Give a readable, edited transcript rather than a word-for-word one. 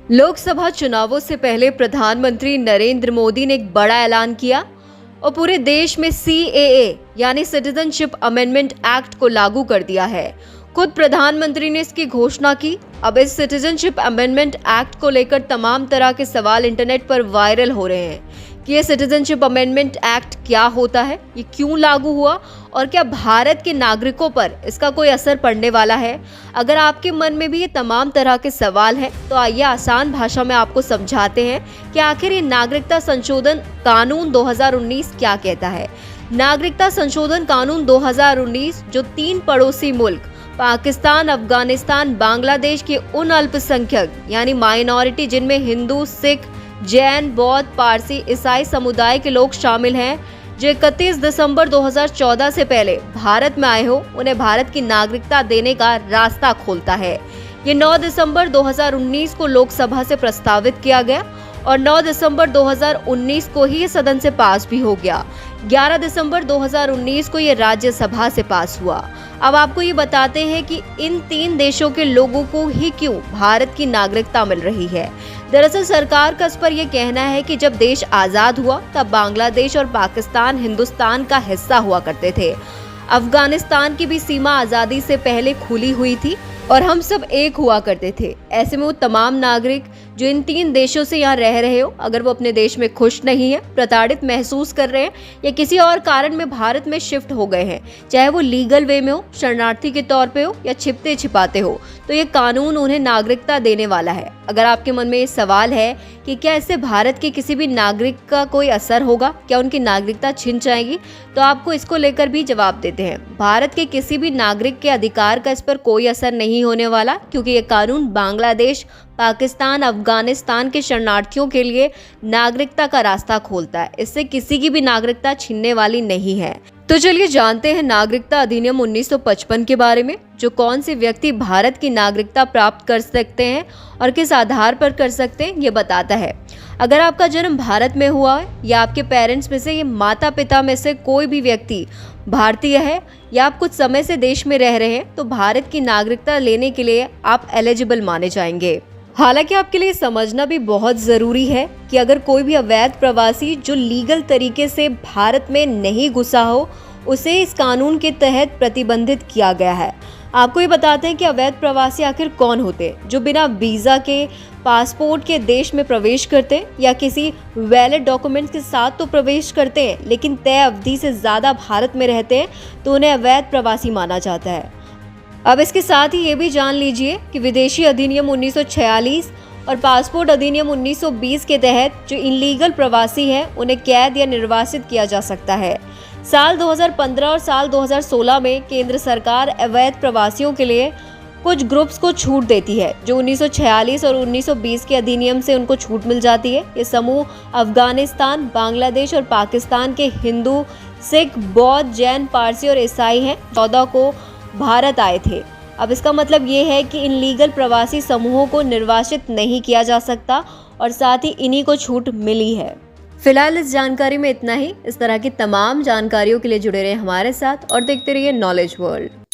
लोकसभा चुनावों से पहले प्रधानमंत्री नरेंद्र मोदी ने एक बड़ा ऐलान किया और पूरे देश में CAA यानी सिटीजनशिप अमेंडमेंट एक्ट को लागू कर दिया है। खुद प्रधानमंत्री ने इसकी घोषणा की। अब इस सिटीजनशिप अमेंडमेंट एक्ट को लेकर तमाम तरह के सवाल इंटरनेट पर वायरल हो रहे हैं कि ये सिटीजनशिप अमेंडमेंट एक्ट क्या होता है, ये क्यों लागू हुआ और क्या भारत के नागरिकों पर इसका कोई असर पड़ने वाला है। अगर आपके मन में भी ये तमाम तरह के सवाल हैं तो आइए आसान भाषा में आपको समझाते हैं कि आखिर ये नागरिकता संशोधन कानून 2019 क्या कहता है। नागरिकता संशोधन कानून 2019 जो 3 पड़ोसी मुल्क पाकिस्तान, अफगानिस्तान, बांग्लादेश के उन अल्पसंख्यक यानी माइनॉरिटी जिनमें हिंदू, सिख, जैन, बौद्ध, पारसी, ईसाई समुदाय के लोग शामिल हैं, जो 31 दिसंबर 2014 से पहले भारत में आए हो, उन्हें भारत की नागरिकता देने का रास्ता खोलता है। ये 9 दिसंबर 2019 को लोकसभा से प्रस्तावित किया गया और 9 दिसंबर 2019 को ही ये सदन से पास भी हो गया। 11 दिसंबर 2019 को ये राज्यसभा से पास हुआ। अब आपको ये बताते हैं कि इन 3 देशों के लोगों को ही क्यों भारत की नागरिकता मिल रही है। दरअसल सरकार का इस पर यह कहना है कि जब देश आजाद हुआ तब बांग्लादेश और पाकिस्तान हिंदुस्तान का हिस्सा हुआ करते थे। अफगानिस्तान की भी सीमा आजादी से पहले खुली हुई थी और हम सब एक हुआ करते थे। ऐसे में वो तमाम नागरिक जो इन 3 देशों से यहाँ रह रहे हो, अगर वो अपने देश में खुश नहीं है, प्रताड़ित महसूस कर रहे हैं या किसी और कारण में भारत में शिफ्ट हो गए हैं, चाहे वो लीगल वे में हो, शरणार्थी के तौर पे हो या छिपते छिपाते हो, तो ये कानून उन्हें नागरिकता देने वाला है। अगर आपके मन में ये सवाल है कि क्या इससे भारत के किसी भी नागरिक का कोई असर होगा, क्या उनकी नागरिकता छिन जाएगी, तो आपको इसको लेकर भी जवाब देते हैं। भारत के किसी भी नागरिक के अधिकार का इस पर कोई असर नहीं होने वाला, क्योंकि ये कानून बांग्लादेश, पाकिस्तान, अफगानिस्तान के शरणार्थियों के लिए नागरिकता का रास्ता खोलता है। इससे किसी की भी नागरिकता छीनने वाली नहीं है। तो चलिए जानते हैं नागरिकता अधिनियम 1955 के बारे में, जो कौन से व्यक्ति भारत की नागरिकता प्राप्त कर सकते हैं और किस आधार पर कर सकते हैं, ये बताता है। अगर आपका जन्म भारत में हुआ है या आपके पेरेंट्स में से या माता पिता में से कोई भी व्यक्ति भारतीय है या आप कुछ समय से देश में रह रहे हैं, तो भारत की नागरिकता लेने के लिए आप एलिजिबल माने जाएंगे। हालांकि आपके लिए समझना भी बहुत जरूरी है कि अगर कोई भी अवैध प्रवासी जो लीगल तरीके से भारत में नहीं घुसा हो, उसे इस कानून के तहत प्रतिबंधित किया गया है। आपको ये बताते हैं कि अवैध प्रवासी आखिर कौन होते हैं, जो बिना वीजा के, पासपोर्ट के देश में प्रवेश करते हैं या किसी वैलिड डॉक्यूमेंट्स के साथ तो प्रवेश करते हैं, लेकिन तय अवधि से ज्यादा भारत में रहते हैं, तो उन्हें अवैध प्रवासी माना जाता है। अब इसके साथ ही ये भी जान लीजिए कि विदेशी अधिनियम 1946 और पासपोर्ट अधिनियम 1920 के तहत जो इनलीगल प्रवासी हैं, उन्हें कैद या निर्वासित किया जा सकता है। साल 2015 और साल 2016 में केंद्र सरकार अवैध प्रवासियों के लिए कुछ ग्रुप्स को छूट देती है, जो 1946 और 1920 के अधिनियम से उनको छूट मिल जाती है। ये समूह अफगानिस्तान, बांग्लादेश और पाकिस्तान के हिंदू, सिख, बौद्ध, जैन, पारसी और ईसाई हैं। 14 को भारत आए थे। अब इसका मतलब ये है कि इन लीगल प्रवासी समूहों को निर्वासित नहीं किया जा सकता और साथ ही इन्हीं को छूट मिली है। फिलहाल इस जानकारी में इतना ही। इस तरह की तमाम जानकारियों के लिए जुड़े रहे हमारे साथ और देखते रहिए नॉलेज वर्ल्ड।